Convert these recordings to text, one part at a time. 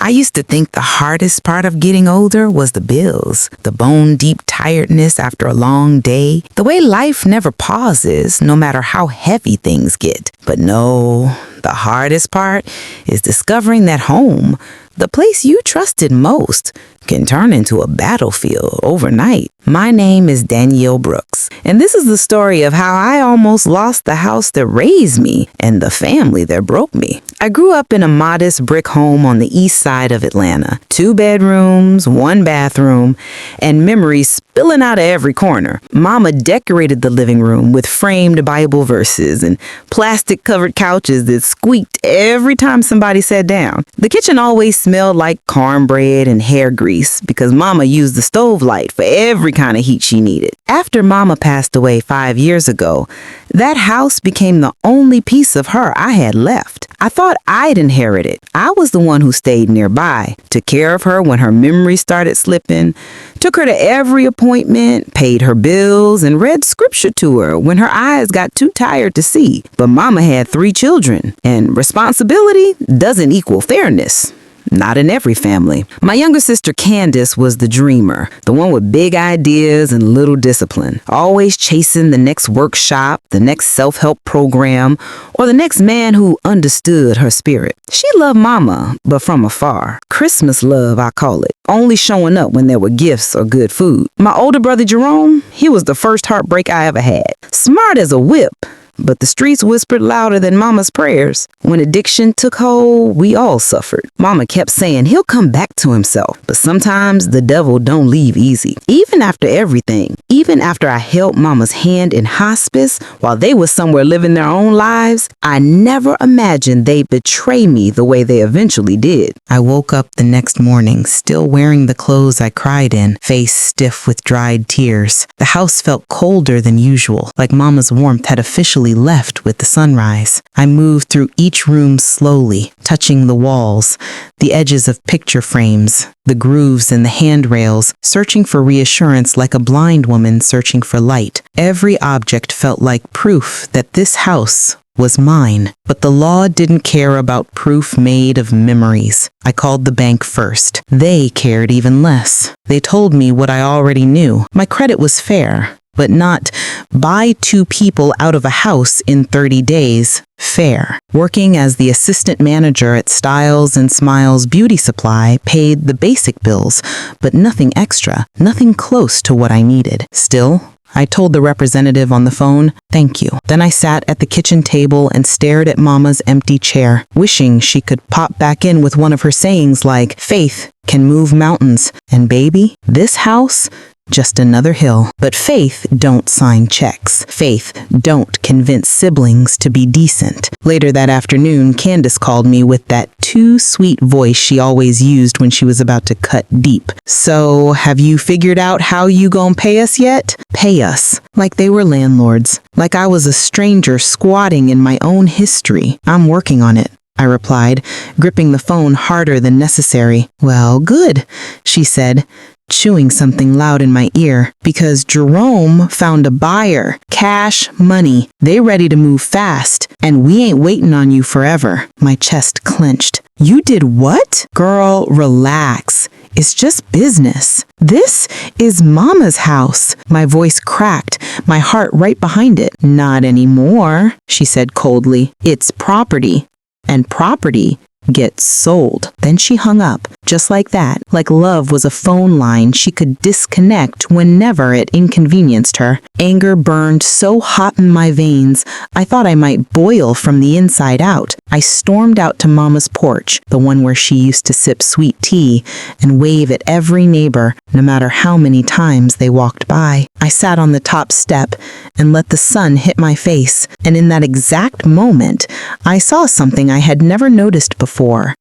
I used to think the hardest part of getting older was the bills, the bone-deep tiredness after a long day, the way life never pauses no matter how heavy things get. But no, the hardest part is discovering that home, the place you trusted most, can turn into a battlefield overnight. My name is Danielle Brooks, and this is the story of how I almost lost the house that raised me and the family that broke me. I grew up in a modest brick home on the east side of Atlanta. 2 bedrooms, 1 bathroom, and memories spilling out of every corner. Mama decorated the living room with framed Bible verses and plastic-covered couches that squeaked every time somebody sat down. The kitchen always smelled like cornbread and hair grease because Mama used the stove light for every kind of heat she needed. After Mama passed away 5 years ago, that house became the only piece of her I had left. I thought I'd inherit it. I was the one who stayed nearby, took care of her when her memory started slipping, took her to every appointment, paid her bills, and read scripture to her when her eyes got too tired to see. But Mama had 3 children, and responsibility doesn't equal fairness. Not in every family. My younger sister Candace was the dreamer, the one with big ideas and little discipline, always chasing the next workshop, the next self-help program, or the next man who understood her spirit. She loved Mama, but from afar. Christmas love, I call it, only showing up when there were gifts or good food. My older brother Jerome, he was the first heartbreak I ever had. Smart as a whip, but the streets whispered louder than Mama's prayers. When addiction took hold, we all suffered. Mama kept saying he'll come back to himself, but sometimes the devil don't leave easy. Even after everything, even after I held Mama's hand in hospice while they were somewhere living their own lives, I never imagined they'd betray me the way they eventually did. I woke up the next morning, still wearing the clothes I cried in, face stiff with dried tears. The house felt colder than usual, like Mama's warmth had officially left with the sunrise. I moved through each room slowly, touching the walls, the edges of picture frames, the grooves in the handrails, searching for reassurance like a blind woman searching for light. Every object felt like proof that this house was mine. But the law didn't care about proof made of memories. I called the bank first. They cared even less. They told me what I already knew. My credit was fair, but not buy 2 people out of a house in 30 days fair. Working as the assistant manager at Styles and Smiles Beauty Supply paid the basic bills, but nothing extra, nothing close to what I needed. Still, I told the representative on the phone, thank you. Then I sat at the kitchen table and stared at Mama's empty chair, wishing she could pop back in with one of her sayings like, faith can move mountains, and baby, this house, just another hill. But faith don't sign checks. Faith don't convince siblings to be decent. Later that afternoon, Candace called me with that too sweet voice she always used when she was about to cut deep. So, have you figured out how you gon' pay us yet? Pay us. Like they were landlords. Like I was a stranger squatting in my own history. I'm working on it, I replied, gripping the phone harder than necessary. Well, good, she said, chewing something loud in my ear, because Jerome found a buyer. Cash money. They ready to move fast, and we ain't waiting on you forever. My chest clenched. You did what? Girl, relax. It's just business. This is Mama's house. My voice cracked, my heart right behind it. Not anymore, she said coldly. It's property, and property gets sold. Then she hung up, just like that, like love was a phone line she could disconnect whenever it inconvenienced her. Anger burned so hot in my veins, I thought I might boil from the inside out. I stormed out to Mama's porch, the one where she used to sip sweet tea and wave at every neighbor, no matter how many times they walked by. I sat on the top step and let the sun hit my face, and in that exact moment, I saw something I had never noticed before.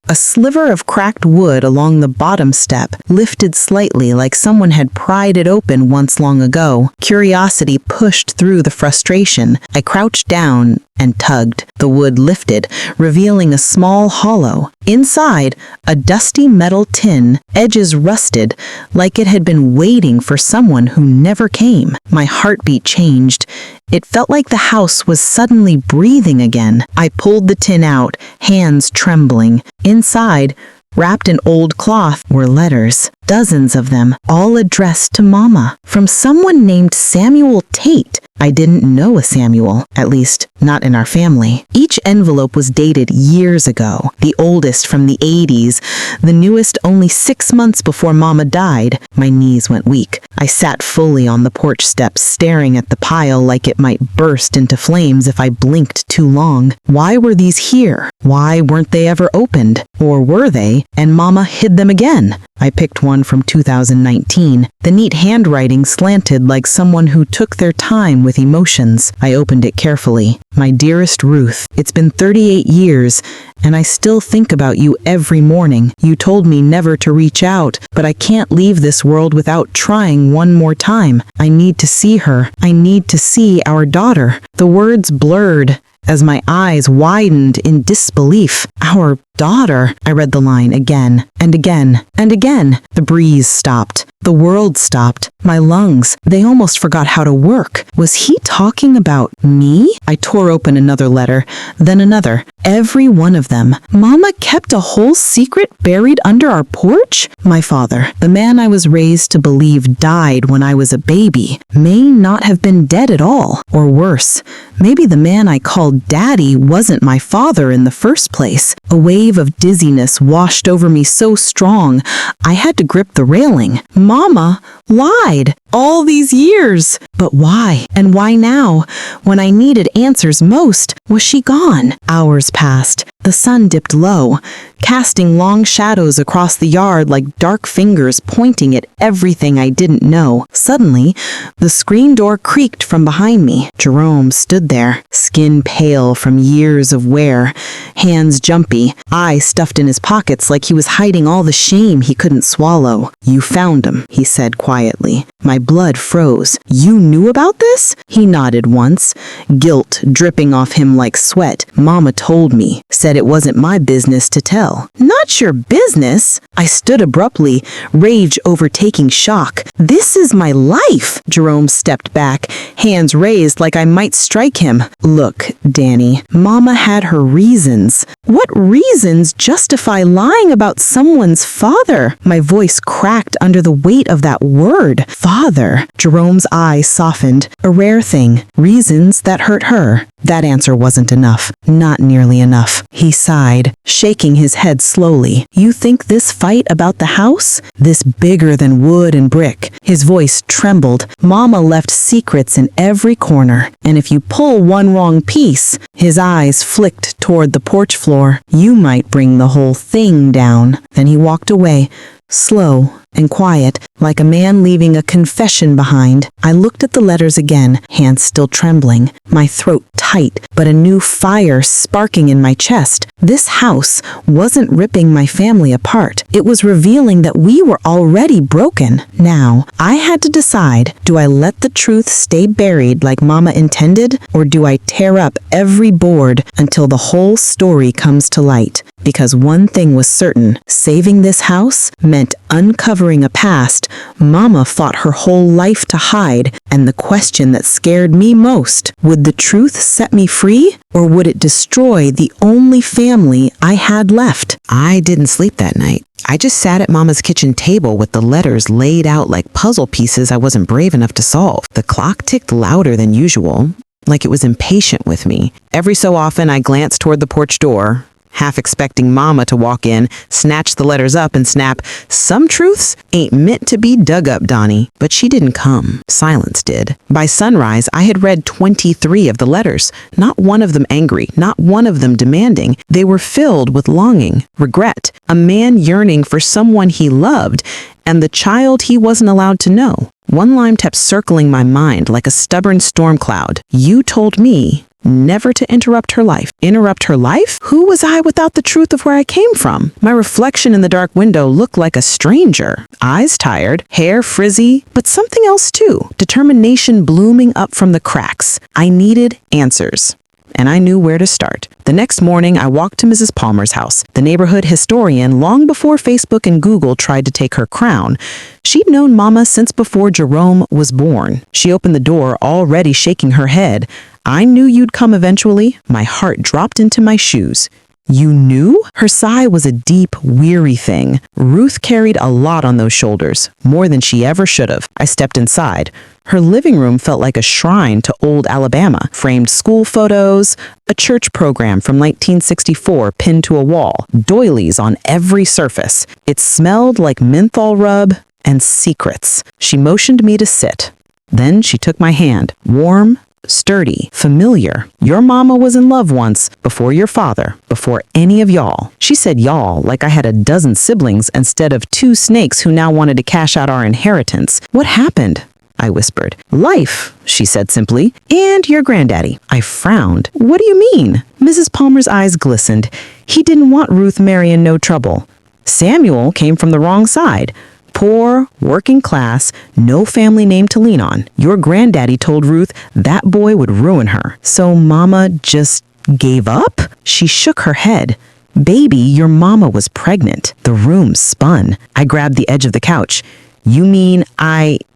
A sliver of cracked wood along the bottom step lifted slightly like someone had pried it open once long ago. Curiosity pushed through the frustration. I crouched down and tugged. The wood lifted, revealing a small hollow. Inside, a dusty metal tin, edges rusted, like it had been waiting for someone who never came. My heartbeat changed. It felt like the house was suddenly breathing again. I pulled the tin out, hands trembling. Inside, Wrapped in old cloth were letters, dozens of them, all addressed to Mama, from someone named Samuel Tate. I didn't know a Samuel, at least not in our family. Each envelope was dated years ago, the oldest from the 80s, the newest only 6 months before Mama died. My knees went weak. I sat fully on the porch steps, staring at the pile like it might burst into flames if I blinked too long. Why were these here? Why weren't they ever opened? Or were they, and Mama hid them again? I picked one from 2019. The neat handwriting slanted like someone who took their time with emotions. I opened it carefully. My dearest Ruth, it's been 38 years, and I still think about you every morning. You told me never to reach out, but I can't leave this world without trying one more time. I need to see her. I need to see our daughter. The words blurred as my eyes widened in disbelief. Our daughter. I read the line again and again and again. The breeze stopped. The world stopped. My lungs, they almost forgot how to work. Was he talking about me? I tore open another letter, then another. Every one of them. Mama kept a whole secret buried under our porch? My father, the man I was raised to believe died when I was a baby, may not have been dead at all. Or worse, maybe the man I called Daddy wasn't my father in the first place. A wave of dizziness washed over me so strong, I had to grip the railing. Mama lied all these years. But why? And why now? When I needed answers most, was she gone? Hours passed. The sun dipped low, casting long shadows across the yard like dark fingers pointing at everything I didn't know. Suddenly, the screen door creaked from behind me. Jerome stood there, skin pale from years of wear, hands jumpy, eyes stuffed in his pockets like he was hiding all the shame he couldn't swallow. "You found him," he said quietly. My blood froze. "You knew about this?" He nodded once, guilt dripping off him like sweat. "Mama told me, said it wasn't my business to tell." "Not your business?" I stood abruptly, rage overtaking shock. "This is my life." Jerome stepped back, hands raised like I might strike him. "Look, Danny, Mama had her reasons." "What reasons justify lying about someone's father?" My voice cracked under the weight of that word. Father. Jerome's eyes softened. A rare thing. Reasons that hurt her. That answer wasn't enough. Not nearly enough. He sighed, shaking his head slowly. "You think this fight about the house? This bigger than wood and brick?" His voice trembled. "Mama left secrets in every corner. And if you pull one wrong piece," his eyes flicked toward the porch floor, "you might bring the whole thing down." Then he walked away, slow and quiet, like a man leaving a confession behind. I looked at the letters again, hands still trembling, my throat tight, but a new fire sparking in my chest. This house wasn't ripping my family apart. It was revealing that we were already broken. Now, I had to decide, do I let the truth stay buried like Mama intended, or do I tear up every board until the whole story comes to light? Because one thing was certain, saving this house meant uncovering a past Mama fought her whole life to hide, and the question that scared me most, would the truth set me free, or would it destroy the only family I had left? I didn't sleep that night. I just sat at Mama's kitchen table with the letters laid out like puzzle pieces I wasn't brave enough to solve. The clock ticked louder than usual, like it was impatient with me. Every so often I glanced toward the porch door, half expecting Mama to walk in, snatch the letters up and snap, "Some truths ain't meant to be dug up, Donnie." But she didn't come. Silence did. By sunrise, I had read 23 of the letters, not one of them angry, not one of them demanding. They were filled with longing, regret, a man yearning for someone he loved, and the child he wasn't allowed to know. One line kept circling my mind like a stubborn storm cloud. "You told me never to interrupt her life." Interrupt her life? Who was I without the truth of where I came from? My reflection in the dark window looked like a stranger. Eyes tired, hair frizzy, but something else too. Determination blooming up from the cracks. I needed answers. And I knew where to start. The next morning, I walked to Mrs. Palmer's house, the neighborhood historian, long before Facebook and Google tried to take her crown. She'd known Mama since before Jerome was born. She opened the door, already shaking her head. "I knew you'd come eventually." My heart dropped into my shoes. You knew? Her sigh was a deep, weary thing. Ruth carried a lot on those shoulders, more than she ever should have. I stepped inside. Her living room felt like a shrine to old Alabama. Framed school photos, a church program from 1964 pinned to a wall, doilies on every surface. It smelled like menthol rub and secrets. She motioned me to sit. Then she took my hand, warm, sturdy, familiar. Your mama was in love once, before your father, before any of y'all. She said y'all like I had a dozen siblings instead of 2 snakes who now wanted to cash out our inheritance. What happened? I whispered. Life, she said simply, and your granddaddy. I frowned. What do you mean? Mrs. Palmer's eyes glistened. He didn't want Ruth marrying no trouble. Samuel came from the wrong side. Poor, working class, no family name to lean on. Your granddaddy told Ruth that boy would ruin her. So Mama just gave up? She shook her head. Baby, your mama was pregnant. The room spun. I grabbed the edge of the couch. You mean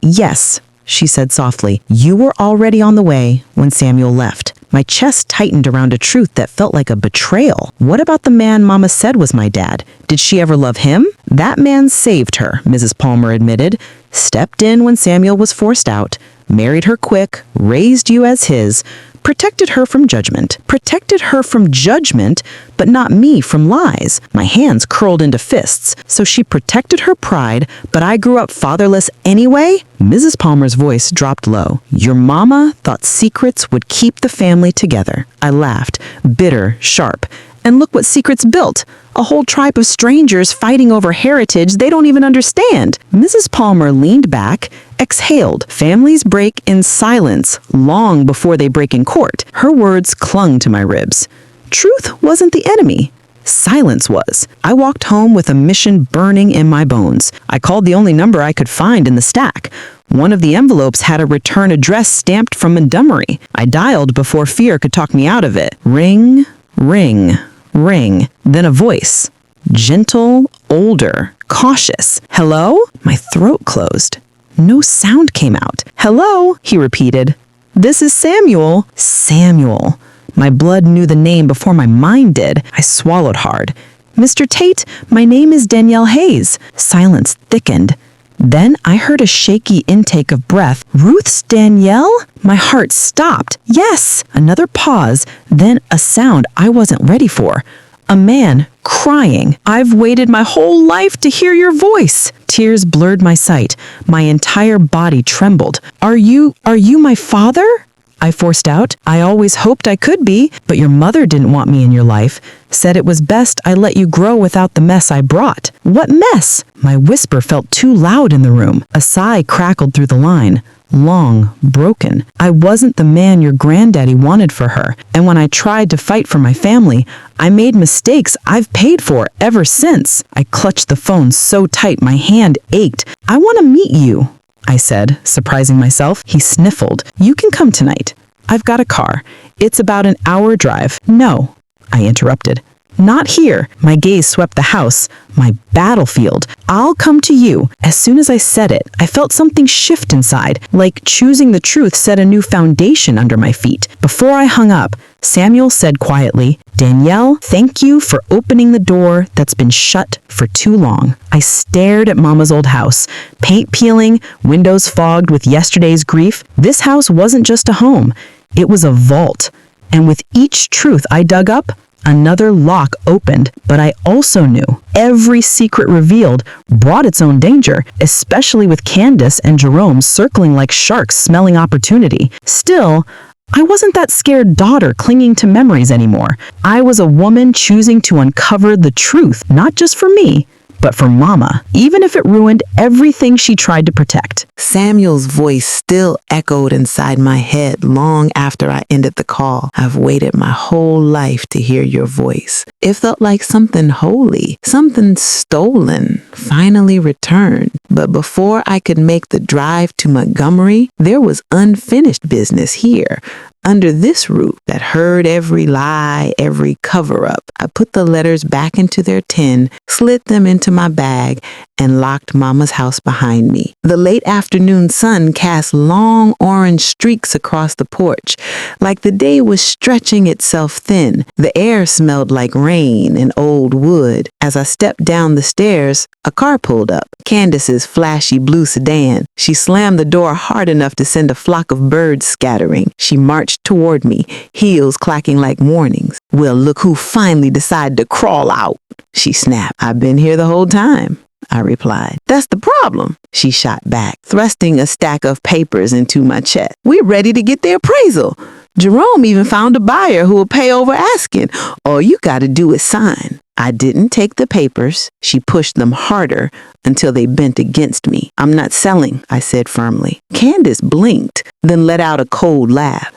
Yes, she said softly. You were already on the way when Samuel left. My chest tightened around a truth that felt like a betrayal. What about the man Mama said was my dad? Did she ever love him? That man saved her, Mrs. Palmer admitted. Stepped in when Samuel was forced out, married her quick, raised you as his, protected her from judgment. Protected her from judgment, but not me from lies. My hands curled into fists. So she protected her pride, but I grew up fatherless anyway? Mrs. Palmer's voice dropped low. Your mama thought secrets would keep the family together. I laughed, bitter, sharp. And look what secrets built. A whole tribe of strangers fighting over heritage they don't even understand. Mrs. Palmer leaned back, exhaled. Families break in silence long before they break in court. Her words clung to my ribs. Truth wasn't the enemy. Silence was. I walked home with a mission burning in my bones. I called the only number I could find in the stack. One of the envelopes had a return address stamped from Montgomery. I dialed before fear could talk me out of it. Ring, ring, ring. Then a voice. Gentle, older, cautious. Hello? My throat closed. No sound came out. Hello? He repeated. This is Samuel. Samuel. My blood knew the name before my mind did. I swallowed hard. Mr. Tate, my name is Danielle Hayes. Silence thickened. Then I heard a shaky intake of breath. Ruth's Danielle? My heart stopped. Yes! Another pause, then a sound I wasn't ready for. A man crying. I've waited my whole life to hear your voice. Tears blurred my sight. My entire body trembled. Are you my father? I forced out. I always hoped I could be, but your mother didn't want me in your life. Said it was best I let you grow without the mess I brought. What mess? My whisper felt too loud in the room. A sigh crackled through the line. Long, broken. I wasn't the man your granddaddy wanted for her, and when I tried to fight for my family, I made mistakes I've paid for ever since. I clutched the phone so tight my hand ached. I want to meet you, I said, surprising myself. He sniffled. You can come tonight. I've got a car. It's about an hour drive. No, I interrupted. Not here. My gaze swept the house, my battlefield. I'll come to you. As soon as I said it, I felt something shift inside, like choosing the truth set a new foundation under my feet. Before I hung up, Samuel said quietly, Danielle, thank you for opening the door that's been shut for too long. I stared at Mama's old house, paint peeling, windows fogged with yesterday's grief. This house wasn't just a home. It was a vault. And with each truth I dug up, another lock opened, but I also knew every secret revealed brought its own danger, especially with Candace and Jerome circling like sharks smelling opportunity. Still, I wasn't that scared daughter clinging to memories anymore. I was a woman choosing to uncover the truth, not just for me, but for Mama, even if it ruined everything she tried to protect. Samuel's voice still echoed inside my head long after I ended the call. I've waited my whole life to hear your voice. It felt like something holy, something stolen, finally returned. But before I could make the drive to Montgomery, there was unfinished business here. Under this roof that heard every lie, every cover-up. I put the letters back into their tin, slid them into my bag, and locked Mama's house behind me. The late afternoon sun cast long orange streaks across the porch, like the day was stretching itself thin. The air smelled like rain and old wood. As I stepped down the stairs, a car pulled up. Candace's flashy blue sedan. She slammed the door hard enough to send a flock of birds scattering. She marched toward me, heels clacking like warnings. "Well, look who finally decided to crawl out," she snapped. "I've been here the whole time," I replied. "That's the problem," she shot back, thrusting a stack of papers into my chest. "We're ready to get the appraisal. Jerome even found a buyer who will pay over asking. All you gotta do is sign." I didn't take the papers. She pushed them harder until they bent against me. "I'm not selling," I said firmly. Candace blinked, then let out a cold laugh.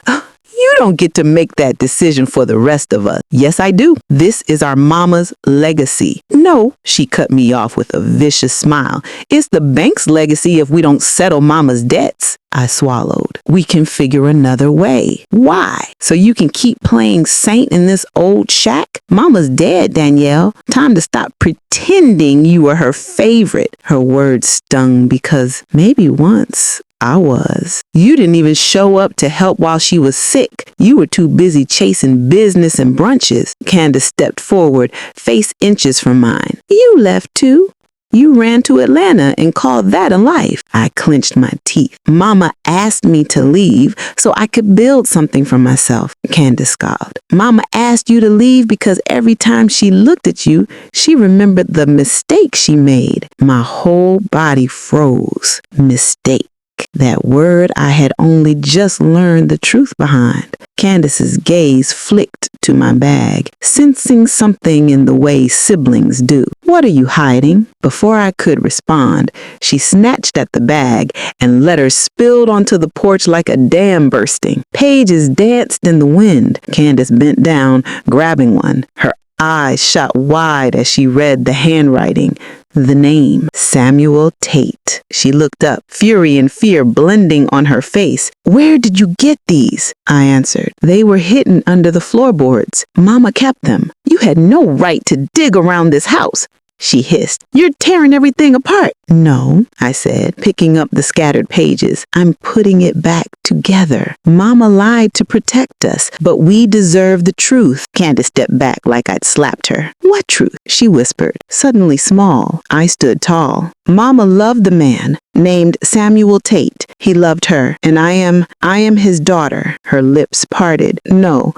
"You don't get to make that decision for the rest of us." "Yes, I do. This is our mama's legacy." "No," she cut me off with a vicious smile. "It's the bank's legacy if we don't settle mama's debts." I swallowed. "We can figure another way." "Why?" "So you can keep playing saint in this old shack? Mama's dead, Danielle. Time to stop pretending you were her favorite." Her words stung because maybe once I was. "You didn't even show up to help while she was sick. You were too busy chasing business and brunches." Candace stepped forward, face inches from mine. "You left too. You ran to Atlanta and called that a life." I clenched my teeth. "Mama asked me to leave so I could build something for myself," Candace scoffed. "Mama asked you to leave because every time she looked at you, she remembered the mistake she made." My whole body froze. Mistake. That word I had only just learned the truth behind. Candace's gaze flicked to my bag, sensing something in the way siblings do. "What are you hiding?" Before I could respond, she snatched at the bag and letters spilled onto the porch like a dam bursting. Pages danced in the wind. Candace bent down, grabbing one. Her eyes shot wide as she read the handwriting. The name, Samuel Tate. She looked up, fury and fear blending on her face. "Where did you get these?" I answered. "They were hidden under the floorboards. Mama kept them. You had no right to dig around this house," she hissed. "You're tearing everything apart." "No," I said, picking up the scattered pages. "I'm putting it back together. Mama lied to protect us, but we deserve the truth." Candace stepped back like I'd slapped her. "What truth?" she whispered, suddenly small. I stood tall. "Mama loved the man named Samuel Tate. He loved her, and I am his daughter." Her lips parted. No,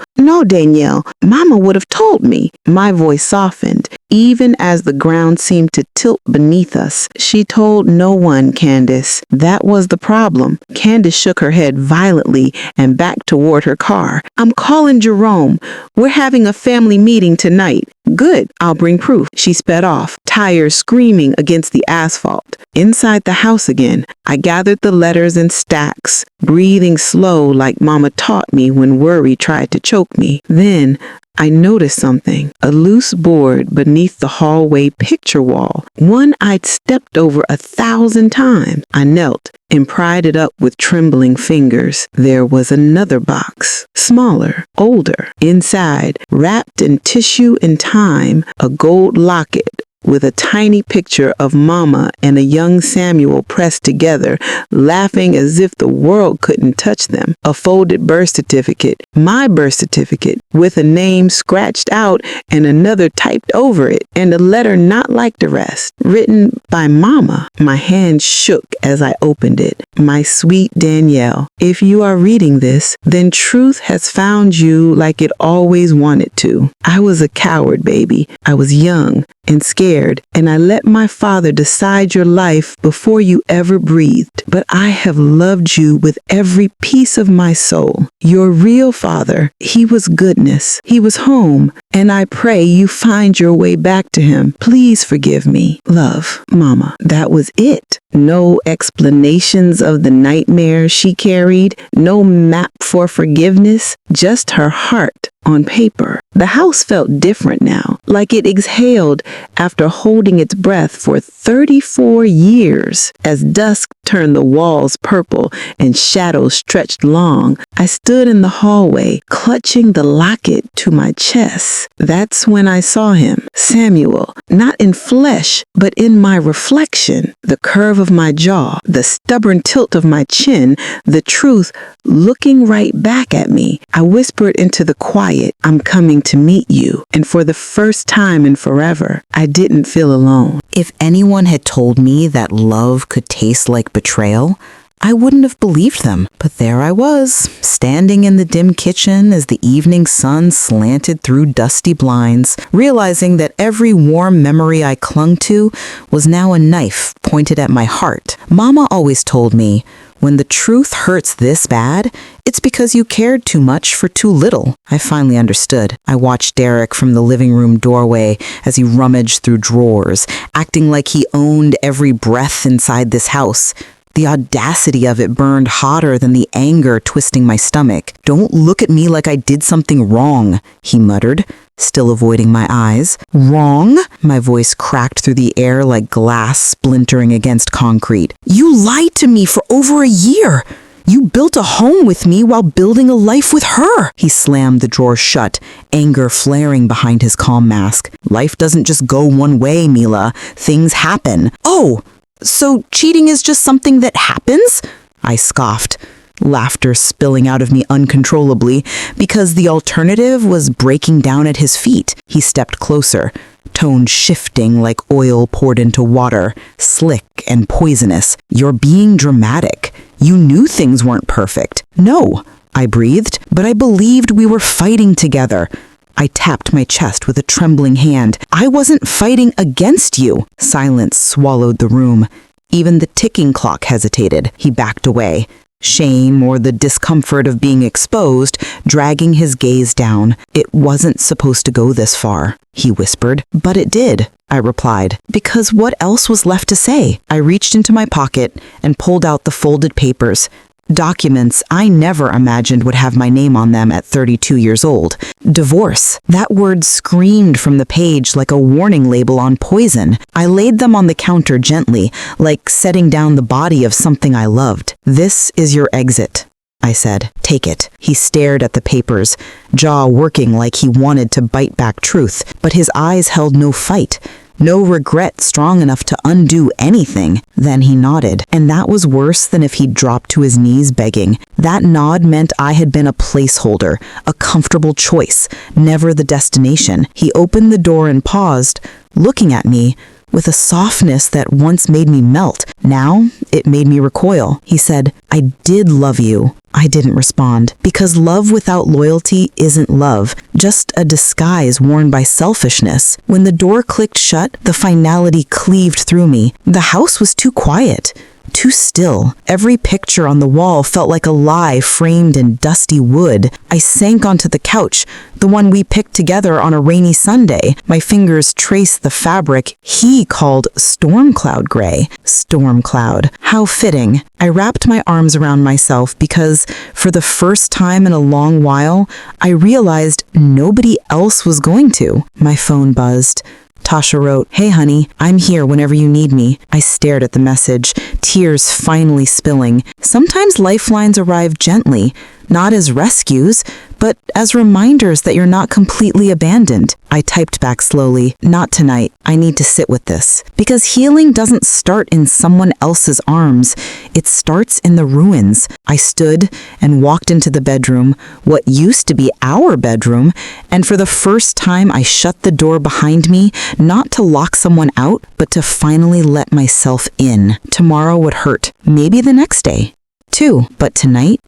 Danielle. Mama would have told me." My voice softened, even as the ground seemed to tilt beneath us. "She told no one, Candace. That was the problem." Candace shook her head violently and backed toward her car. "I'm calling Jerome. We're having a family meeting tonight." "Good, I'll bring proof." She sped off, tires screaming against the asphalt. Inside the house again, I gathered the letters in stacks, breathing slow like Mama taught me when worry tried to choke me. Then I noticed something, a loose board beneath the hallway picture wall, one I'd stepped over 1,000 times. I knelt and pried it up with trembling fingers. There was another box, smaller, older. Inside, wrapped in tissue and time, a gold locket with a tiny picture of Mama and a young Samuel pressed together, laughing as if the world couldn't touch them. A folded birth certificate, my birth certificate, with a name scratched out and another typed over it, and a letter not like the rest, written by Mama. My hand shook as I opened it. "My sweet Danielle, if you are reading this, then truth has found you like it always wanted to. I was a coward, baby. I was young and scared, and I let my father decide your life before you ever breathed. But I have loved you with every piece of my soul. Your real father, he was goodness. He was home, and I pray you find your way back to him. Please forgive me. Love, Mama." That was it. No explanations of the nightmare she carried, no map for forgiveness, just her heart on paper. The house felt different now, like it exhaled after holding its breath for 34 years. As dusk turned the walls purple and shadows stretched long, I stood in the hallway, clutching the locket to my chest. That's when I saw him, Samuel, not in flesh, but in my reflection. The curve of my jaw, the stubborn tilt of my chin, the truth looking right back at me. I whispered into the quiet, "I'm coming to meet you." And for the first time in forever, I didn't feel alone. If anyone had told me that love could taste like betrayal, I wouldn't have believed them. But there I was, standing in the dim kitchen as the evening sun slanted through dusty blinds, realizing that every warm memory I clung to was now a knife pointed at my heart. Mama always told me, when the truth hurts this bad, it's because you cared too much for too little. I finally understood. I watched Derek from the living room doorway as he rummaged through drawers, acting like he owned every breath inside this house. The audacity of it burned hotter than the anger twisting my stomach. "Don't look at me like I did something wrong," he muttered, still avoiding my eyes. "Wrong?" My voice cracked through the air like glass splintering against concrete. "You lied to me for over a year. You built a home with me while building a life with her." He slammed the drawer shut, anger flaring behind his calm mask. "Life doesn't just go one way, Mila. Things happen." "Oh! So cheating is just something that happens?" I scoffed, laughter spilling out of me uncontrollably, because the alternative was breaking down at his feet. He stepped closer, tone shifting like oil poured into water, slick and poisonous. "You're being dramatic. You knew things weren't perfect." "No," I breathed, "but I believed we were fighting together." I tapped my chest with a trembling hand. "I wasn't fighting against you." Silence swallowed the room. Even the ticking clock hesitated. He backed away, shame or the discomfort of being exposed dragging his gaze down. "It wasn't supposed to go this far," he whispered. "But it did," I replied, because what else was left to say? I reached into my pocket and pulled out the folded papers. Documents I never imagined would have my name on them at 32 years old. Divorce. That word screamed from the page like a warning label on poison. I laid them on the counter gently, like setting down the body of something I loved. "This is your exit," I said. "Take it." He stared at the papers, jaw working like he wanted to bite back truth, but his eyes held no fight. No regret strong enough to undo anything. Then he nodded, and that was worse than if he'd dropped to his knees begging. That nod meant I had been a placeholder, a comfortable choice, never the destination. He opened the door and paused, looking at me with a softness that once made me melt. Now it made me recoil. He said, "I did love you." I didn't respond, because love without loyalty isn't love, just a disguise worn by selfishness. When the door clicked shut, the finality cleaved through me. The house was too quiet, too still. Every picture on the wall felt like a lie framed in dusty wood. I sank onto the couch, the one we picked together on a rainy Sunday. My fingers traced the fabric he called storm cloud gray. Storm cloud. How fitting. I wrapped my arms around myself because, for the first time in a long while, I realized nobody else was going to. My phone buzzed. Tasha wrote, "Hey honey, I'm here whenever you need me." I stared at the message, tears finally spilling. Sometimes lifelines arrive gently, not as rescues, but as reminders that you're not completely abandoned. I typed back slowly, "Not tonight. I need to sit with this." Because healing doesn't start in someone else's arms. It starts in the ruins. I stood and walked into the bedroom, what used to be our bedroom, and for the first time I shut the door behind me, not to lock someone out, but to finally let myself in. Tomorrow would hurt. Maybe the next day too. But tonight,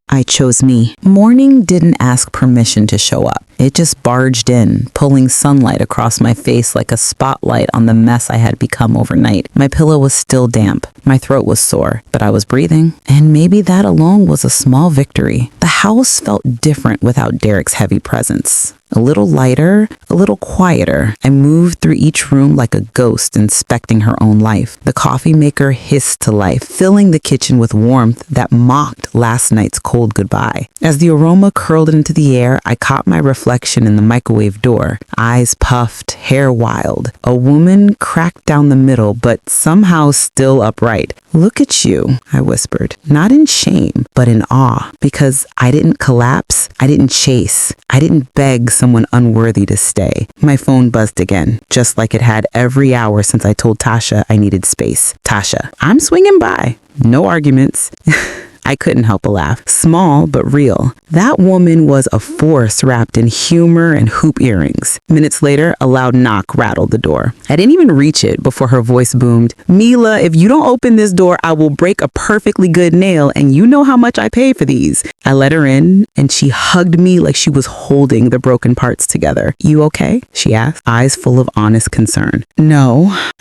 I chose me. Morning didn't ask permission to show up. It just barged in, pulling sunlight across my face like a spotlight on the mess I had become overnight. My pillow was still damp. My throat was sore, but I was breathing. And maybe that alone was a small victory. The house felt different without Derek's heavy presence. A little lighter, a little quieter. I moved through each room like a ghost inspecting her own life. The coffee maker hissed to life, filling the kitchen with warmth that mocked last night's cold goodbye. As the aroma curled into the air, I caught my reflection reflection in the microwave door, eyes puffed, hair wild. A woman cracked down the middle, but somehow still upright. "Look at you," I whispered, not in shame, but in awe, because I didn't collapse, I didn't chase, I didn't beg someone unworthy to stay. My phone buzzed again, just like it had every hour since I told Tasha I needed space. "Tasha, I'm swinging by." No arguments. I couldn't help a laugh. Small, but real. That woman was a force wrapped in humor and hoop earrings. Minutes later, a loud knock rattled the door. I didn't even reach it before her voice boomed. "Mila, if you don't open this door, I will break a perfectly good nail, and you know how much I pay for these." I let her in, and she hugged me like she was holding the broken parts together. "You okay?" she asked, eyes full of honest concern. "No,"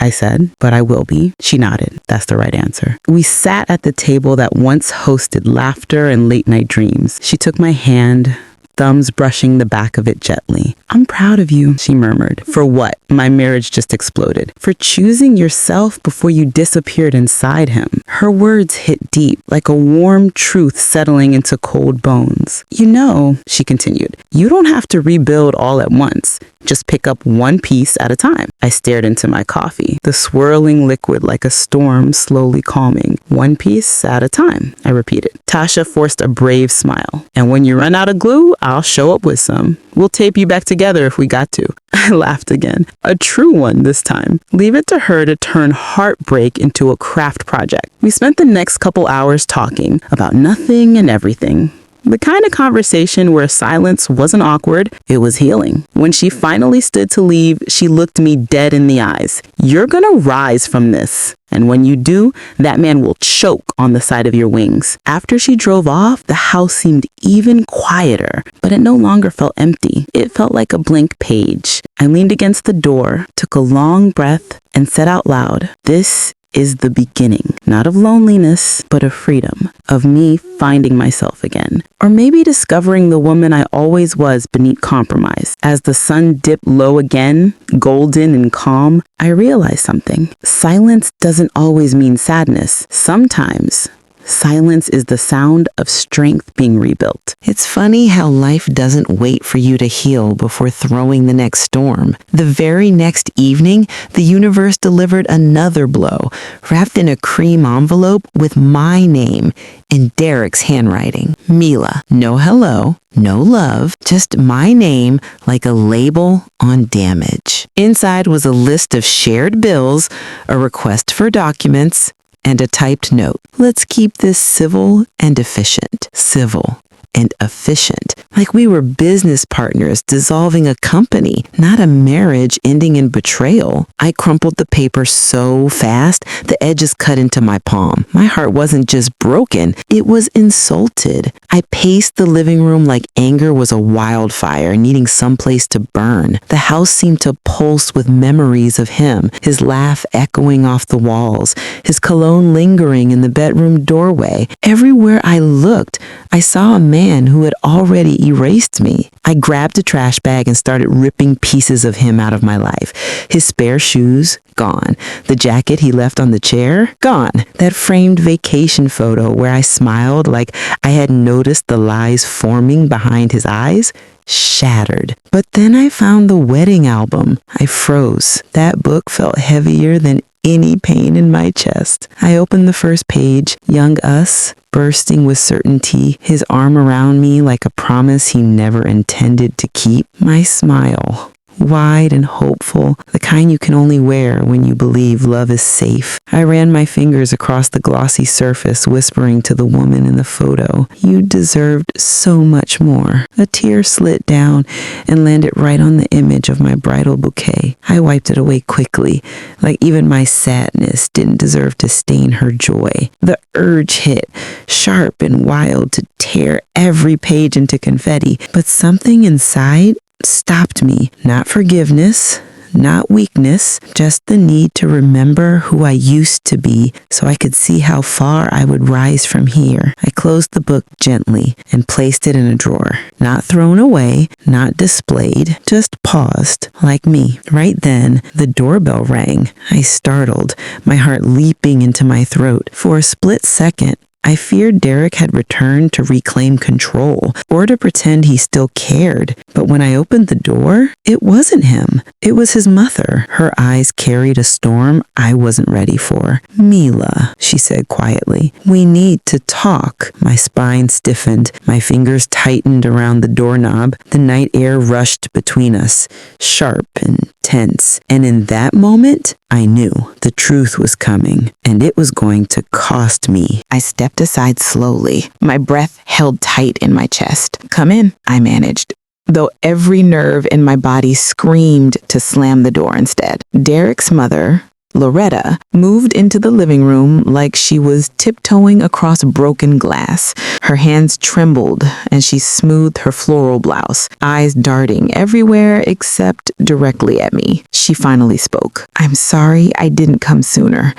I said, "but I will be." She nodded. That's the right answer. We sat at the table that once hosted laughter and late night dreams. She took my hand, thumbs brushing the back of it gently. "I'm proud of you," she murmured. "For what?" My marriage just exploded. "For choosing yourself before you disappeared inside him." Her words hit deep, like a warm truth settling into cold bones. "You know," she continued, "you don't have to rebuild all at once. Just pick up one piece at a time." I stared into my coffee, the swirling liquid like a storm slowly calming. "One piece at a time," I repeated. Tasha forced a brave smile. "And when you run out of glue, I'll show up with some. We'll tape you back together if we got to." I laughed again. A true one this time. Leave it to her to turn heartbreak into a craft project. We spent the next couple hours talking about nothing and everything. The kind of conversation where silence wasn't awkward, it was healing. When she finally stood to leave, she looked me dead in the eyes. "You're gonna rise from this. And when you do, that man will choke on the side of your wings." After she drove off, the house seemed even quieter, but it no longer felt empty. It felt like a blank page. I leaned against the door, took a long breath, and said out loud, "This is the beginning, not of loneliness, but of freedom, of me finding myself again, or maybe discovering the woman I always was beneath compromise." As the sun dipped low again, golden and calm, I realized something. Silence doesn't always mean sadness. Sometimes silence is the sound of strength being rebuilt. It's funny how life doesn't wait for you to heal before throwing the next storm. The very next evening, the universe delivered another blow, wrapped in a cream envelope with my name in Derek's handwriting. Mila. No hello, no love, just my name like a label on damage. Inside was a list of shared bills, a request for documents, and a typed note. "Let's keep this civil and efficient." Civil and efficient. Like we were business partners dissolving a company, not a marriage ending in betrayal. I crumpled the paper so fast, the edges cut into my palm. My heart wasn't just broken, it was insulted. I paced the living room like anger was a wildfire needing someplace to burn. The house seemed to pulse with memories of him, his laugh echoing off the walls, his cologne lingering in the bedroom doorway. Everywhere I looked, I saw a man who had already erased me. I grabbed a trash bag and started ripping pieces of him out of my life. His spare shoes, gone. The jacket he left on the chair, gone. That framed vacation photo where I smiled like I had noticed the lies forming behind his eyes, shattered. But then I found the wedding album. I froze. That book felt heavier than any pain in my chest. I opened the first page, young us, bursting with certainty, his arm around me like a promise he never intended to keep. My smile, wide and hopeful, the kind you can only wear when you believe love is safe. I ran my fingers across the glossy surface, whispering to the woman in the photo, "You deserved so much more." A tear slid down and landed right on the image of my bridal bouquet. I wiped it away quickly, like even my sadness didn't deserve to stain her joy. The urge hit, sharp and wild, to tear every page into confetti, but something inside stopped me. Not forgiveness, not weakness, just the need to remember who I used to be so I could see how far I would rise from here. I closed the book gently and placed it in a drawer. Not thrown away, not displayed, just paused, like me. Right then, the doorbell rang. I startled, my heart leaping into my throat. For a split second, I feared Derek had returned to reclaim control or to pretend he still cared. But when I opened the door, it wasn't him. It was his mother. Her eyes carried a storm I wasn't ready for. "Mila," she said quietly, "we need to talk." My spine stiffened. My fingers tightened around the doorknob. The night air rushed between us, sharp and tense. And in that moment, I knew the truth was coming, and it was going to cost me. I stepped aside slowly, my breath held tight in my chest. "Come in," I managed, though every nerve in my body screamed to slam the door instead. Derek's mother, Loretta, moved into the living room like she was tiptoeing across broken glass. Her hands trembled as she smoothed her floral blouse, eyes darting everywhere except directly at me. She finally spoke. "I'm sorry I didn't come sooner.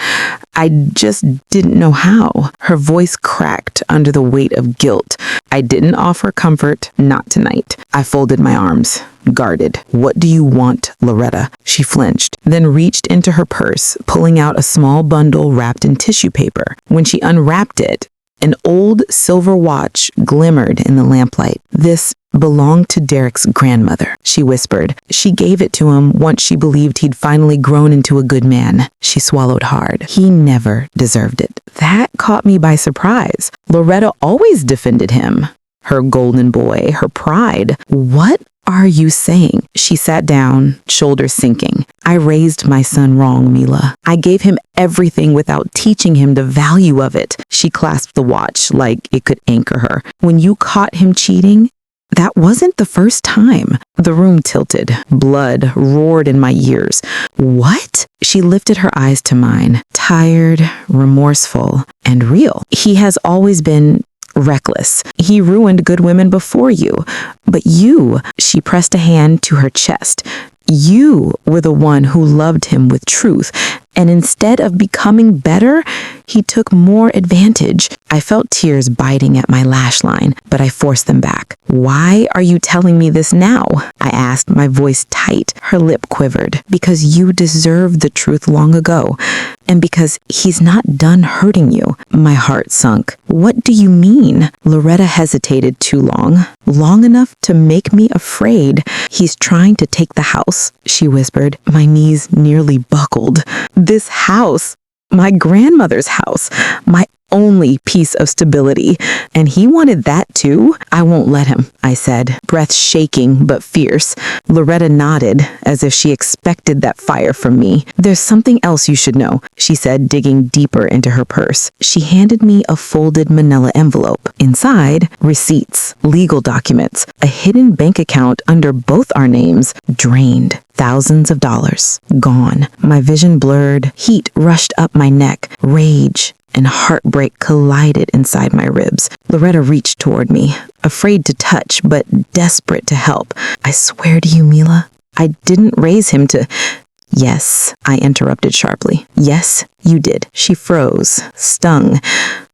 I just didn't know how." Her voice cracked under the weight of guilt. "I didn't offer comfort, not tonight." I folded my arms, guarded. "What do you want, Loretta?" She flinched, then reached into her purse, pulling out a small bundle wrapped in tissue paper. When she unwrapped it, an old silver watch glimmered in the lamplight. "This belonged to Derek's grandmother," she whispered. "She gave it to him once she believed he'd finally grown into a good man." She swallowed hard. "He never deserved it." That caught me by surprise. Loretta always defended him. Her golden boy, her pride. "What are you saying?" She sat down, shoulders sinking. "I raised my son wrong, Mila. I gave him everything without teaching him the value of it." She clasped the watch like it could anchor her. "When you caught him cheating, that wasn't the first time." The room tilted. Blood roared in my ears. "What?" She lifted her eyes to mine, tired, remorseful, and real. "He has always been reckless. He ruined good women before you. But you," she pressed a hand to her chest, "you were the one who loved him with truth. And instead of becoming better, he took more advantage." I felt tears biting at my lash line, but I forced them back. "Why are you telling me this now?" I asked, my voice tight. Her lip quivered. "Because you deserved the truth long ago. And because he's not done hurting you." My heart sunk. "What do you mean?" Loretta hesitated too long. "Long enough to make me afraid. He's trying to take the house," she whispered. My knees nearly buckled. "This house, my grandmother's house, my only piece of stability. And he wanted that too?" "I won't let him," I said, breath shaking but fierce. Loretta nodded as if she expected that fire from me. "There's something else you should know," she said, digging deeper into her purse. She handed me a folded manila envelope. Inside, receipts, legal documents, a hidden bank account under both our names, drained. Thousands of dollars, gone. My vision blurred, heat rushed up my neck, rage and heartbreak collided inside my ribs. Loretta reached toward me, afraid to touch, but desperate to help. "I swear to you, Mila, I didn't raise him to—" "Yes," I interrupted sharply. "Yes, you did." She froze, stung,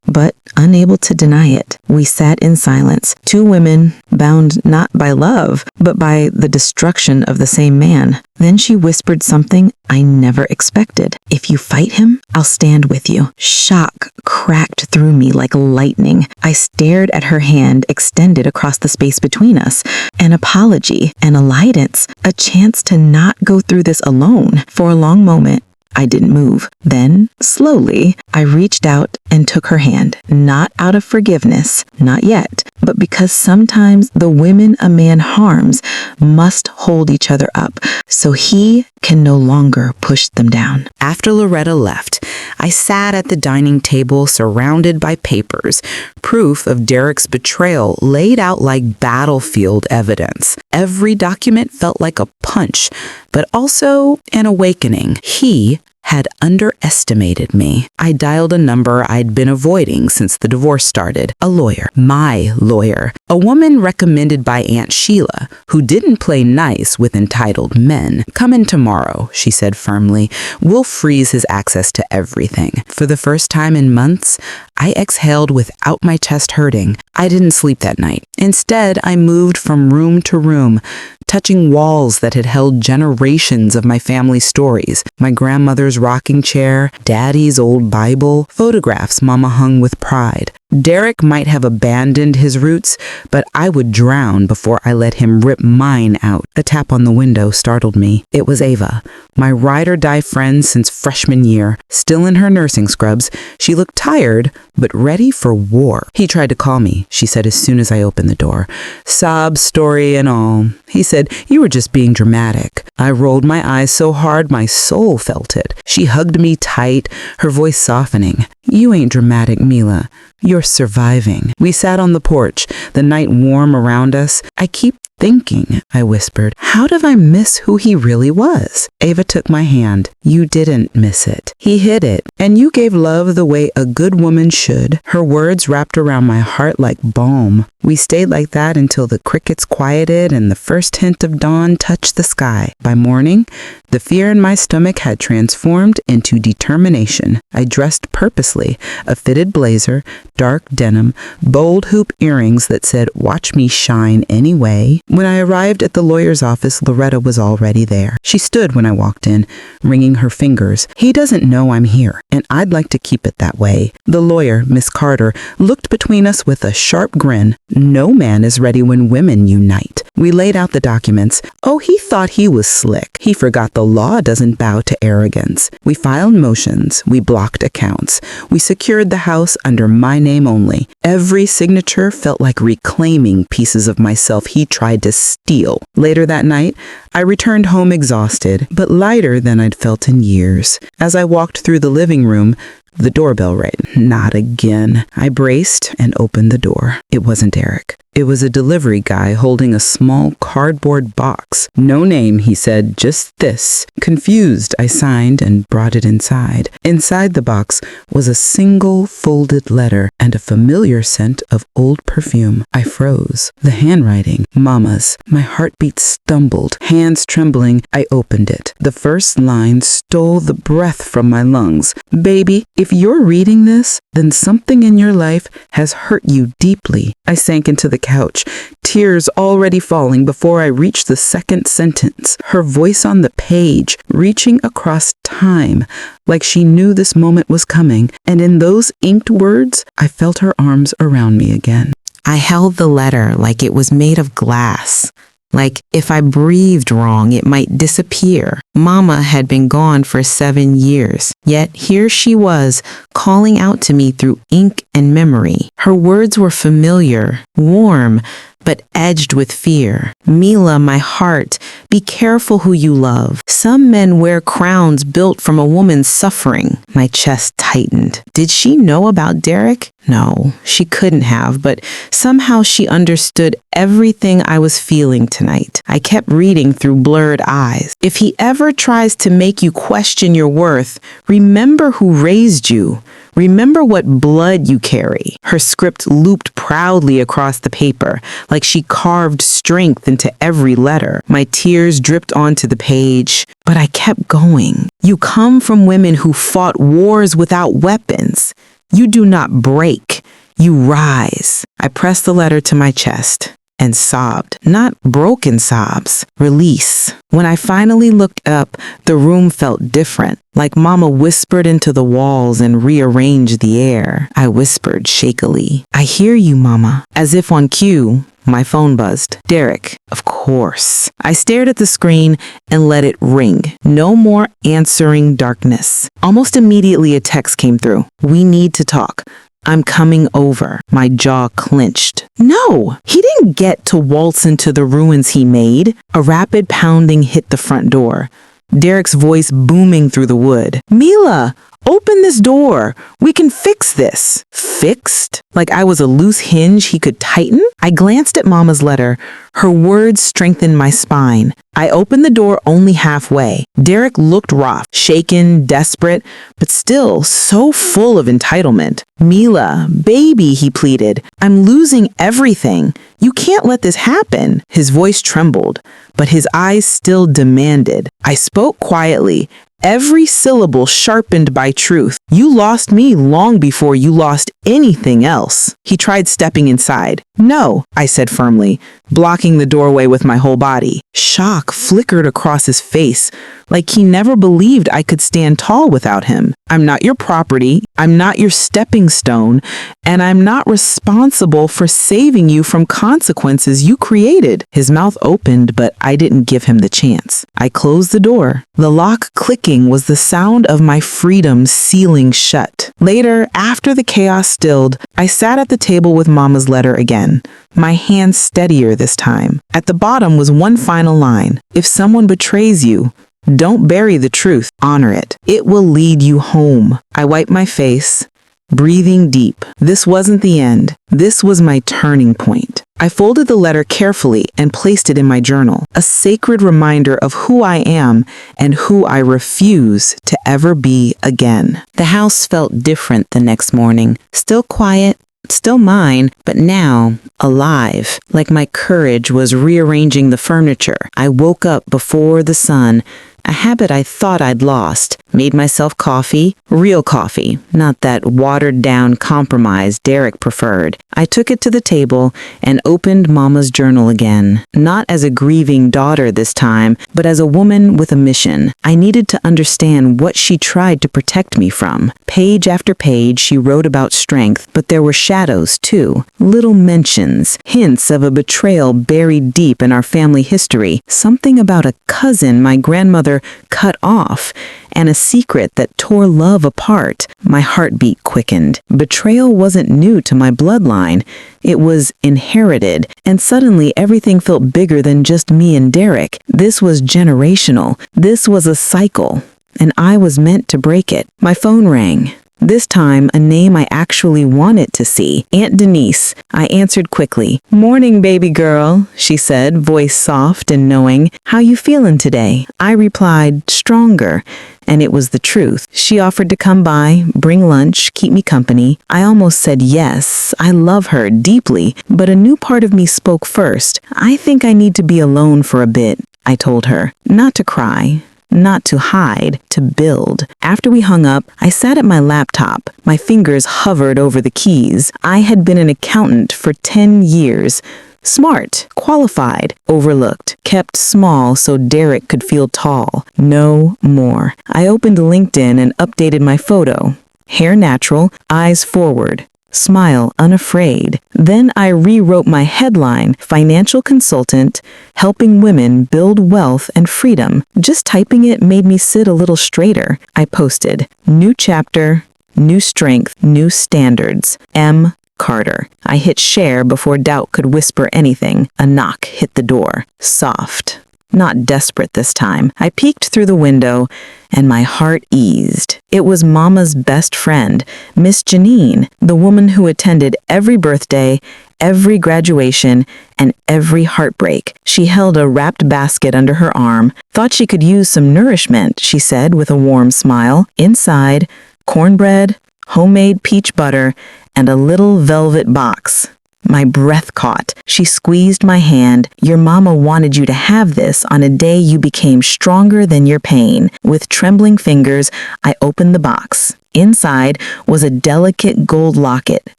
but unable to deny it. We sat in silence, two women bound not by love, but by the destruction of the same man. Then she whispered something I never expected. "If you fight him, I'll stand with you." Shock cracked through me like lightning. I stared at her hand extended across the space between us. An apology, an alliance, a chance to not go through this alone. For a long moment, I didn't move. Then, slowly, I reached out and took her hand. Not out of forgiveness, not yet, but because sometimes the women a man harms must hold each other up so he can no longer push them down. After Loretta left, I sat at the dining table surrounded by papers, proof of Derek's betrayal laid out like battlefield evidence. Every document felt like a punch, but also an awakening. He had underestimated me. I dialed a number I'd been avoiding since the divorce started. A lawyer. My lawyer. A woman recommended by Aunt Sheila, who didn't play nice with entitled men. "Come in tomorrow," she said firmly. "We'll freeze his access to everything." For the first time in months, I exhaled without my chest hurting. I didn't sleep that night. Instead, I moved from room to room, touching walls that had held generations of my family's stories. My grandmother's rocking chair, Daddy's old Bible, photographs Mama hung with pride. Derek might have abandoned his roots, but I would drown before I let him rip mine out. A tap on the window startled me. It was Ava, my ride-or-die friend since freshman year. Still in her nursing scrubs, she looked tired, but ready for war. He tried to call me, she said as soon as I opened the door. Sob story and all. He said, "You were just being dramatic." I rolled my eyes so hard my soul felt it. She hugged me tight, her voice softening. "You ain't dramatic, Mila. You're surviving." We sat on the porch, the night warm around us. "I keep thinking," I whispered, "how did I miss who he really was?" Ava took my hand. "You didn't miss it. He hid it, and you gave love the way a good woman should." Her words wrapped around my heart like balm. We stayed like that until the crickets quieted and the first hint of dawn touched the sky. By morning, the fear in my stomach had transformed into determination. I dressed purposely, a fitted blazer, dark denim, bold hoop earrings that said, "Watch me shine anyway." When I arrived at the lawyer's office, Loretta was already there. She stood when I walked in, wringing her fingers. "He doesn't know I'm here, and I'd like to keep it that way." The lawyer, Miss Carter, looked between us with a sharp grin. "No man is ready when women unite." We laid out the documents. Oh, he thought he was slick. He forgot the law doesn't bow to arrogance. We filed motions. We blocked accounts. We secured the house under my name only. Every signature felt like reclaiming pieces of myself he tried to steal. Later that night, I returned home exhausted, but lighter than I'd felt in years. As I walked through the living room, the doorbell rang. Not again. I braced and opened the door. It wasn't Eric. It was a delivery guy holding a small cardboard box. "No name," he said, "just this." Confused, I signed and brought it inside. Inside the box was a single folded letter and a familiar scent of old perfume. I froze. The handwriting, Mama's. My heartbeat stumbled. Hands trembling, I opened it. The first line stole the breath from my lungs. "Baby, if you're reading this, then something in your life has hurt you deeply." I sank into the couch, tears already falling before I reached the second sentence. Her voice on the page, reaching across time, like she knew this moment was coming, and in those inked words, I felt her arms around me again. I held the letter like it was made of glass. Like if I breathed wrong, it might disappear. Mama had been gone for 7 years, yet here she was, calling out to me through ink and memory. Her words were familiar, warm, but edged with fear. "Mila, my heart, be careful who you love. Some men wear crowns built from a woman's suffering." My chest tightened. Did she know about Derek? No, she couldn't have, but somehow she understood everything I was feeling tonight. I kept reading through blurred eyes. "If he ever tries to make you question your worth, remember who raised you. Remember what blood you carry." Her script looped proudly across the paper, like she carved strength into every letter. My tears dripped onto the page, but I kept going. "You come from women who fought wars without weapons. You do not break, you rise." I pressed the letter to my chest and sobbed. Not broken sobs, release. When I finally looked up, the room felt different, like Mama whispered into the walls and rearranged the air. I whispered shakily, "I hear you, Mama." As if on cue, my phone buzzed. Derek, of course. I stared at the screen and let it ring. No more answering darkness. Almost immediately a text came through. "We need to talk. I'm coming over." My jaw clenched. No, he didn't get to waltz into the ruins he made. A rapid pounding hit the front door. Derek's voice booming through the wood. "Mila, open this door. We can fix this." Fixed? Like I was a loose hinge he could tighten? I glanced at Mama's letter. Her words strengthened my spine. I opened the door only halfway. Derek looked rough, shaken, desperate, but still so full of entitlement. "Mila, baby," he pleaded. "I'm losing everything. You can't let this happen." His voice trembled, but his eyes still demanded. I spoke quietly. every syllable sharpened by truth. You lost me long before you lost anything else. He tried stepping inside. No, I said firmly, blocking the doorway with my whole body. Shock flickered across his face, like he never believed I could stand tall without him. I'm not your property, I'm not your stepping stone, and I'm not responsible for saving you from consequences you created. His mouth opened, but I didn't give him the chance. I closed the door. The lock clicking was the sound of my freedom sealing shut. Later, after the chaos stilled, I sat at the table with Mama's letter again, my hand steadier this time. At the bottom was one final line. If someone betrays you, don't bury the truth, honor it. It will lead you home. I wiped my face, breathing deep. This wasn't the end. This was my turning point. I folded the letter carefully and placed it in my journal, a sacred reminder of who I am and who I refuse to ever be again. The house felt different the next morning, still quiet, still mine, but now alive, like my courage was rearranging the furniture. I woke up before the sun, a habit I thought I'd lost, made myself coffee, real coffee, not that watered-down compromise Derek preferred. I took it to the table and opened Mama's journal again, not as a grieving daughter this time, but as a woman with a mission. I needed to understand what she tried to protect me from. Page after page, she wrote about strength, but there were shadows too, little mentions, hints of a betrayal buried deep in our family history, something about a cousin my grandmother cut off, and a secret that tore love apart. My heartbeat quickened. Betrayal wasn't new to my bloodline. It was inherited, and suddenly everything felt bigger than just me and Derek. This was generational. This was a cycle, and I was meant to break it. My phone rang. This time, a name I actually wanted to see. Aunt Denise. I answered quickly. "Morning, baby girl," she said, voice soft and knowing. "How you feeling today?" I replied, stronger, and it was the truth. She offered to come by, bring lunch, keep me company. I almost said yes. I love her deeply, but a new part of me spoke first. "I think I need to be alone for a bit," I told her. Not to cry. Not to hide, to build. After we hung up, I sat at my laptop. My fingers hovered over the keys. I had been an accountant for 10 years. Smart, qualified, overlooked, kept small so Derek could feel tall. No more. I opened LinkedIn and updated my photo. Hair natural, eyes forward. Smile unafraid. Then I rewrote my headline, Financial Consultant, Helping Women Build Wealth and Freedom. Just typing it made me sit a little straighter. I posted, "New chapter, new strength, new standards. M. Carter." I hit share before doubt could whisper anything. A knock hit the door. Soft. Not desperate this time. I peeked through the window, and my heart eased. It was Mama's best friend, Miss Janine, the woman who attended every birthday, every graduation, and every heartbreak. She held a wrapped basket under her arm. "Thought she could use some nourishment," she said with a warm smile. Inside, cornbread, homemade peach butter, and a little velvet box. My breath caught. She squeezed my hand. "Your mama wanted you to have this on a day you became stronger than your pain." With trembling fingers, I opened the box. Inside was a delicate gold locket,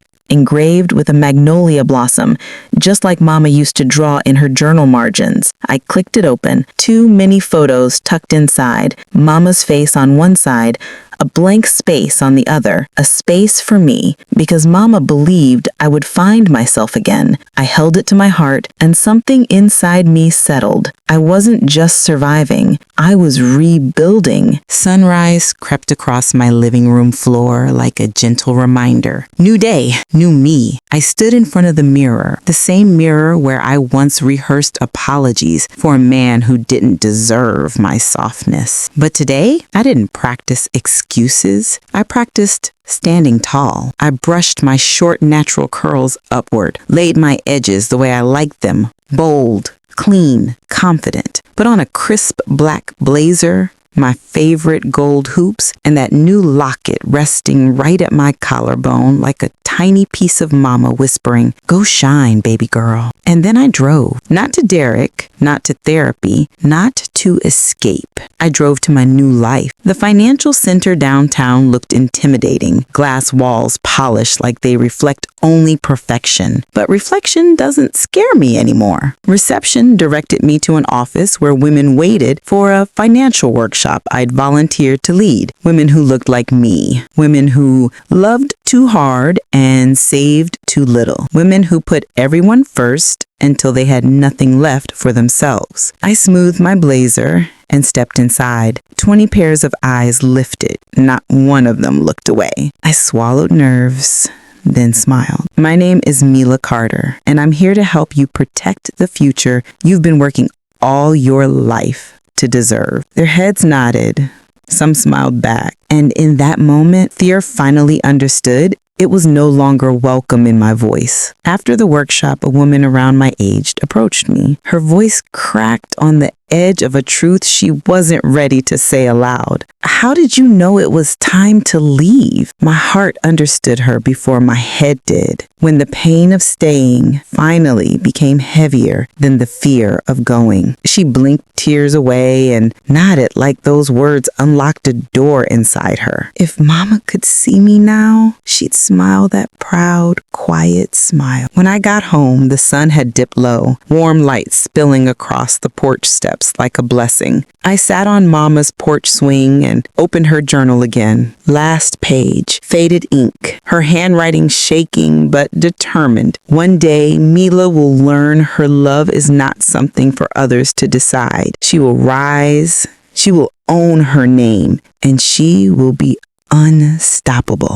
engraved with a magnolia blossom, just like Mama used to draw in her journal margins. I clicked it open. 2 mini photos tucked inside. Mama's face on one side, a blank space on the other, a space for me, because Mama believed I would find myself again. I held it to my heart, and something inside me settled. I wasn't just surviving, I was rebuilding. Sunrise crept across my living room floor like a gentle reminder. New day, new me. I stood in front of the mirror, the same mirror where I once rehearsed apologies for a man who didn't deserve my softness. But today, I didn't practice excuses. I practiced standing tall. I brushed my short natural curls upward, laid my edges the way I liked them, bold, clean, confident. Put on a crisp black blazer, my favorite gold hoops, and that new locket resting right at my collarbone like a tiny piece of mama whispering, "Go shine, baby girl." And then I drove, not to Derek, not to therapy, not to escape. I drove to my new life. The financial center downtown looked intimidating, glass walls polished like they reflect only perfection. But reflection doesn't scare me anymore. Reception directed me to an office where women waited for a financial workshop I'd volunteered to lead. Women who looked like me. Women who loved too hard and saved too little. Women who put everyone first until they had nothing left for themselves. I smoothed my blazer and stepped inside. 20 pairs of eyes lifted. Not one of them looked away. I swallowed nerves, then smiled. My name is Mila Carter, and I'm here to help you protect the future you've been working all your life to deserve. Their heads nodded. Some smiled back. And in that moment, fear finally understood it was no longer welcome in my voice. After the workshop, a woman around my age approached me. Her voice cracked on the edge of a truth she wasn't ready to say aloud. "How did you know it was time to leave?" My heart understood her before my head did, when the pain of staying finally became heavier than the fear of going. She blinked tears away and nodded like those words unlocked a door inside her. If Mama could see me now, she'd smile that proud, quiet smile. When I got home, the sun had dipped low, warm light spilling across the porch steps like a blessing. I sat on Mama's porch swing and opened her journal again. Last page, faded ink, her handwriting shaking but determined. One day, Mila will learn her love is not something for others to decide. She will rise, she will own her name, and she will be unstoppable.